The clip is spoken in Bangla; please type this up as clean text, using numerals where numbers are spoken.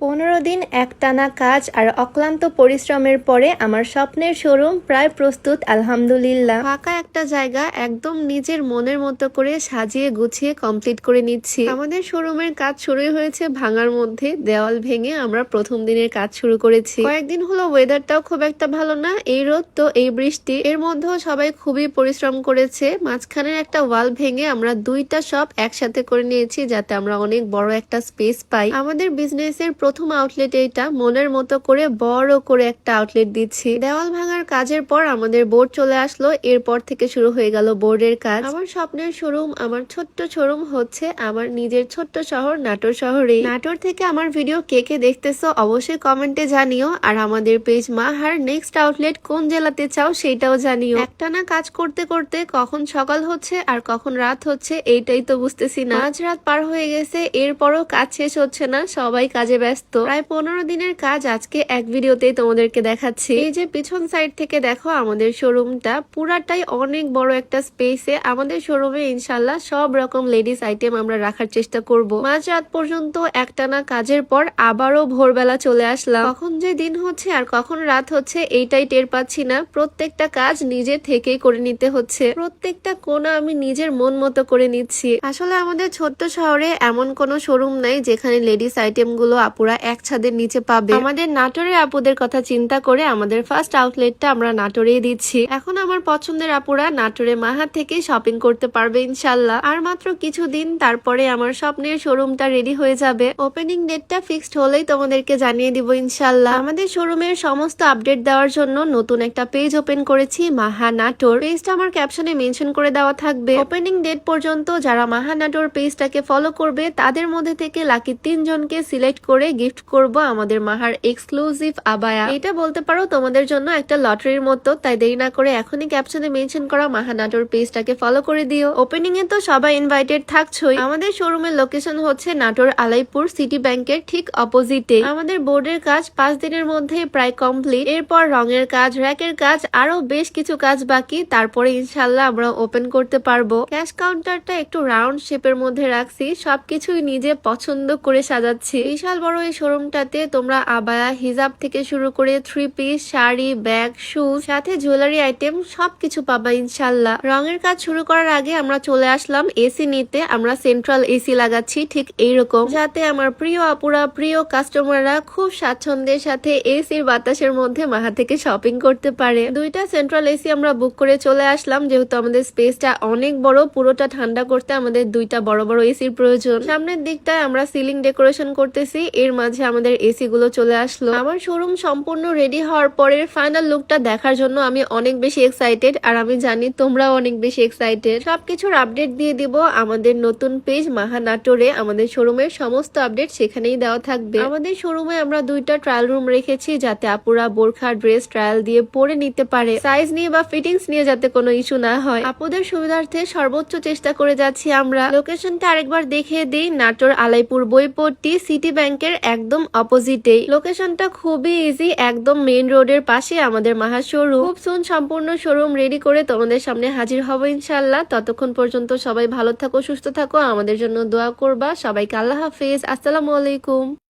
15 দিন একটানা কাজ আর অক্লান্ত পরিশ্রমের পরে আমার স্বপ্নের শোরুম প্রায় প্রস্তুত আলহামদুলিল্লাহ। ফাঁকা একটা জায়গা একদম নিজের মনের মতো করে সাজিয়ে গুছিয়ে কমপ্লিট করে নিচ্ছি। আমাদের শোরুমের কাজ শুরুই হয়েছে ভাঙার মধ্যে, দেওয়াল ভেঙে আমরা প্রথম দিনের কাজ শুরু করেছি। কয়েকদিন হলো ওয়েদারটাও খুব একটা ভালো না, এই রোদ তো এই বৃষ্টি, এর মধ্যেও সবাই খুবই পরিশ্রম করেছে। মাঝখানের একটা ওয়াল ভেঙে আমরা দুইটা শপ একসাথে করে নিয়েছি যাতে আমরা অনেক বড় একটা স্পেস পাই। আমাদের বিজনেসের প্রথম আউটলেট এইটা, মনের মতো করে বড় করে একটা আউটলেট দিচ্ছি। দেওয়াল ভাঙার কাজের পর আমাদের বোর্ড চলে আসলো, এরপর থেকে শুরু হয়ে গেল বোর্ডের কাজ। আমার স্বপ্নের শোরুম, আমার ছোট্ট শোরুম হচ্ছে আমার নিজের ছোট্ট শহর নাটোর শহরে। নাটোর থেকে আমার ভিডিও কে কে দেখতেছো অবশ্যই কমেন্টে জানিও, আর আমাদের পেজ মাহার নেক্সট আউটলেট কোন জেলাতে চাও সেটাও জানিও। একটানা কাজ করতে করতে কখন সকাল হচ্ছে আর কখন রাত হচ্ছে এইটাই তো বুঝতেছি না। আজ রাত পার হয়ে গেছে, এরপরও কাজ শেষ হচ্ছে না, সবাই কাজে ব্যস্ত। প্রায় 15 দিনের কাজ আজকে এক ভিডিওতেই তোমাদেরকে দেখাচ্ছি। এই যে পিছন সাইড থেকে দেখো আমাদের শোরুমটা পুরাটাই অনেক বড় একটা স্পেসে। আমাদের শোরুমে ইনশাল্লাহ সব রকম লেডিস আইটেম আমরা রাখার চেষ্টা করব। মাঝরাত পর্যন্ত একটানা কাজের পর আবারও ভোরবেলা চলে আসলাম। কখন যে দিন হচ্ছে আর কখন রাত হচ্ছে এইটাই টের পাচ্ছি না। প্রত্যেকটা কাজ নিজে থেকেই করে নিতে হচ্ছে, প্রত্যেকটা কোণা আমি নিজের মন মতো করে নিচ্ছি। আসলে আমাদের ছোট্ট শহরে এমন কোনো শোরুম নাই যেখানে লেডিস আইটেম গুলো আপুরা এক ছাদের নিচে পাবে। আমাদের নাটোরের আপুদের কথা চিন্তা করে আমাদের ফার্স্ট আউটলেটটা আমরা নাটোরেই দিচ্ছি। এখন আমার পছন্দের আপুরা নাটোরে মাহা থেকে শপিং করতে পারবে ইনশাল্লাহ। আর মাত্র কিছুদিন, তারপরে আমার স্বপ্নের শোরুমটা রেডি হয়ে যাবে। ওপেনিং ডেটটা ফিক্সড হলেই তোমাদেরকে জানিয়ে দিব ইনশাল্লাহ। আমাদের শোরুমের সমস্ত আপডেট দেওয়ার জন্য নতুন একটা পেজ ওপেন করেছি, মাহা নাটোর। পেজটা আমার ক্যাপশনে মেনশন করে দেওয়া থাকবে। ওপেনিং ডেট পর্যন্ত যারা মাহা নাটোর পেজটাকে ফলো করবে তাদের মধ্যে থেকে লাকি 3 জনকে সিলেক্ট করে গিফট করব আমাদের মাহার এক্সক্লুসিভ আবায়া। এটা বলতে পারো তোমাদের জন্য একটা লটারির মতো, তাই দেরি না করে এখনই ক্যাপশনে মেনশন করা মাহা নাটোর পেজটাকে ফলো করে দিও। ওপেনিং এ তো সবাই ইনভাইটেড থাকছোই। আমাদের শোরুমের লোকেশন হচ্ছে নাটোর আলাইপুর সিটি ব্যাংকের ঠিক অপোজিটে। আমাদের বোর্ডের কাজ 5 দিনের মধ্যে প্রায় কমপ্লিট। এরপর রঙের কাজ, র‍্যাকের কাজ, আরো বেশ কিছু কাজ বাকি, তারপরে ইনশাল্লাহ আমরা ওপেন করতে পারবো। ক্যাশ কাউন্টারটা একটু রাউন্ড শেপের মধ্যে রাখছি, সবকিছুই নিজে পছন্দ করে সাজাচ্ছি। বিশাল বড় এই শোরুমটাতে তোমরা আবায়া, হিজাব থেকে শুরু করে 3 পিস, শাড়ি, ব্যাগ, শুজ, সাথে জুয়েলারি আইটেম সবকিছু পাবা ইনশাল্লাহ। রঙের কাজ শুরু করার আগে আমরা চলে আসলাম এসি নিতে। আমরা সেন্ট্রাল এসি লাগাচ্ছি ঠিক এইরকম, যাতে আমার প্রিয় আপুরা, প্রিয় কাস্টমাররা খুব স্বাচ্ছন্দ্যের সাথে এসির বাতাসের মধ্যে মাহা থেকে শপিং করতে পারে। 2টা সেন্ট্রাল এসি আমরা বুক করে চলে আসলাম, যেহেতু আমাদের স্পেসটা অনেক বড়, পুরোটা ঠান্ডা করতে আমাদের 2টা বড় বড় এসির প্রয়োজন। সামনের দিকটায় আমরা সিলিং ডেকোরেশন করতেছি, এর মাঝে আমাদের এসি গুলো চলে আসলো। আমার শোরুম সম্পূর্ণ রেডি হওয়ার পরের ফাইনাল লুকটা দেখার জন্য আমি অনেক বেশি এক্সাইটেড, আর আমি জানি তোমরাও অনেক বেশি এক্সাইটেড। সবকিছুর আপডেট দিয়ে দিব আমাদের নতুন পেজ মাহা নাটোরে। আমাদের শোরুমের সমস্ত আপডেট সেখানেই দেওয়া থাকবে। আমাদের শোরুমে আমরা 2টা ট্রায়াল রুম রেখেছি যাতে আপুরা বোরখা ড্রেস ট্রায়াল দিয়ে পরে নিতে পারে। সাইজ নিয়ে বা ফিটিংস নিয়ে যাতে কোনো ইস্যু না হয়, আপুদের সুবিধার্থে সর্বোচ্চ চেষ্টা করে যাচ্ছি আমরা। লোকেশনটা আরেকবার দেখিয়ে দিই, নাটোর আলাইপুর বইপট্টি সিটি ব্যাংকের একদম অপোজিটে। লোকেশনটা খুবই ইজি, একদম মেইন রোডের পাশে আমাদের মাহা শোরুম। খুব সুন সম্পূর্ণ শোরুম রেডি করে তোমাদের সামনে হাজির হব ইনশাল্লাহ। ততক্ষণ পর্যন্ত সবাই ভালো থাকো, সুস্থ থাকো, আমাদের জন্য দোয়া করবা। সবাইকে আল্লাহ হাফেজ, আসসালামু আলাইকুম।